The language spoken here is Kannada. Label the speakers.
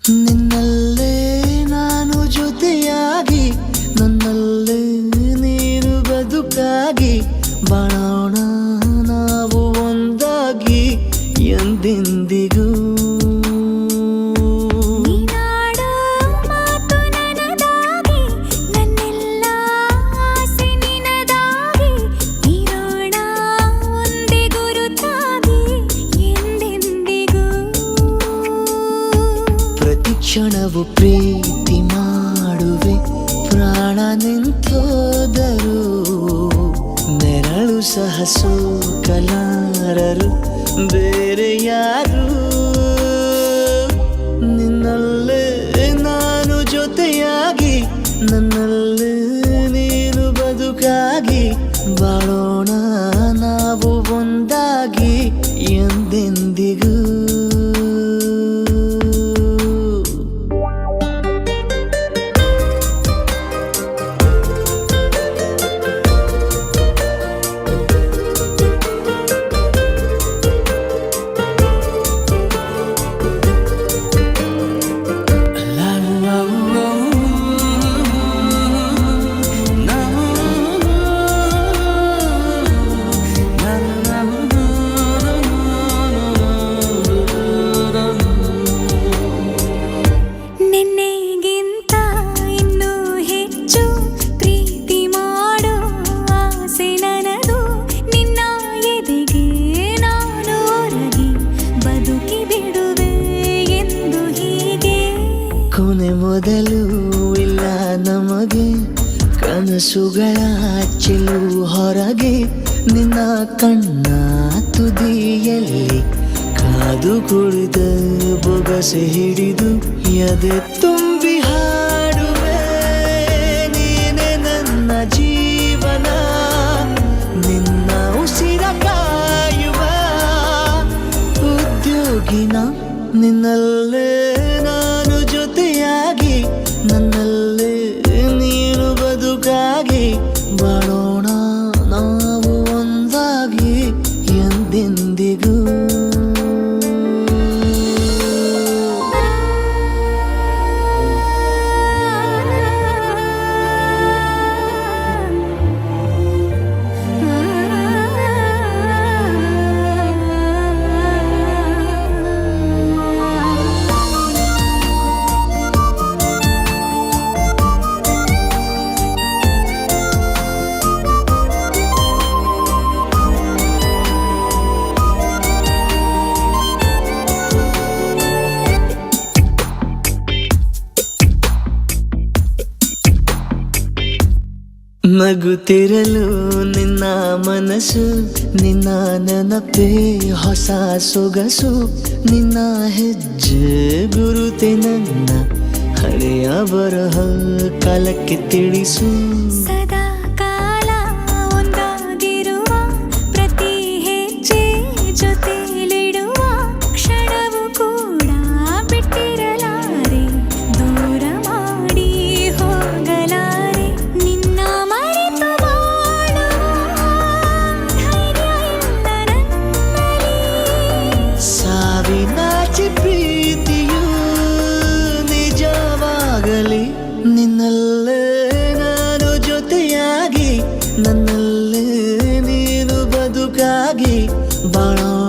Speaker 1: ನಿನ್ನಲ್ಲೇ ನಾನು ಜೊತೆಯಾಗಿ ನನ್ನಲ್ಲೇ ನೀನು ಬದುಕಾಗಿ ಬಾಳೋಣ ನಾವು ಒಂದಾಗಿ ಎಂದೆಂದಿಗೂ ಕ್ಷಣವು ಪ್ರೀತಿ ಮಾಡುವೆ ಪ್ರಾಣ ನಿಂತೋದರು ನೆರಳು ಸಹ ಸೋಕಲಾರರು ಬೇರೆ ಯಾರು ನಿನ್ನಲ್ಲೇ ನಾನು ಜೊತೆಯಾಗಿ ನನ್ನಲ್ಲೇ ನೀನು ಬದುಕಾಗಿ ಬಾಳೋಣ ನಾವು ಒಂದಾಗಿ ಎಂದೆಂದಿಗೂ ಕೊನೆ ಮೊದಲು ಇಲ್ಲ ನಮಗೆ ಕನಸುಗಳ ಚೆಲು ಹೊರಗೆ ನಿನ್ನ ಕಣ್ಣ ತುದಿಯಲ್ಲಿ ಕಾದು ಕುಳಿತ ಬೊಗಸೆ ಹಿಡಿದು ಎದೆ ತುಂಬಿ ಹಾಡುವೆ ನೀನೆ ನನ್ನ ಜೀವನ ನಿನ್ನ ಉಸಿರ ಕಾಯುವ ಉದ್ಯೋಗಿನ ನಿನ್ನಲ್ಲೇ ನಾನು ಜೊತೆಯಾಗಿ ನನ್ನಲ್ಲೇ ನೀನು ಬದುಕಾಗಿ ಬಾಳೋಣ ನಾವು ಒಂದಾಗಿ ಎಂದೆಂದಿಗೂ ನಗುತ್ತಿರಲು ನಿನ್ನ ಮನಸ್ಸು ನಿನ್ನ ನೆನಪೇ ಹೊಸ ಸೊಗಸು ನಿನ್ನ ಹೆಜ್ಜೆ ಗುರುತೆ ನನ್ನ ಹಳೆಯ ಬರಹ ಕಾಲಕ್ಕೆ ತಿಳಿಸು
Speaker 2: ಸದಾ ಕಾಲ ಒಂದಾಗಿರುವ ಪ್ರತಿ ಹೆಜ್ಜೆ ಜೊತೆಲಿಡುವ ಕ್ಷಣವು ಕೂಡ ಬಿಟ್ಟಿರಲಾರೆ ದೂರ ಮಾಡಿ ಹೋಗಲಾರೆ ನಿನ್ನ ಮರೆತು ಬಾಳುವ ಧೈರ್ಯ ಇಲ್ಲ ನನ್ನಲ್ಲಿ
Speaker 1: ಸಾವಿನಾಚೆ ಪ್ರೀತಿಯು ನಿಜವಾಗಲಿ ನಿನ್ನಲ್ಲೇ ನಾನು ಜೊತೆಯಾಗಿ ನನ್ನಲ್ಲೇ ನೀನು ಬದುಕಾಗಿ ಬಾಳೋಣ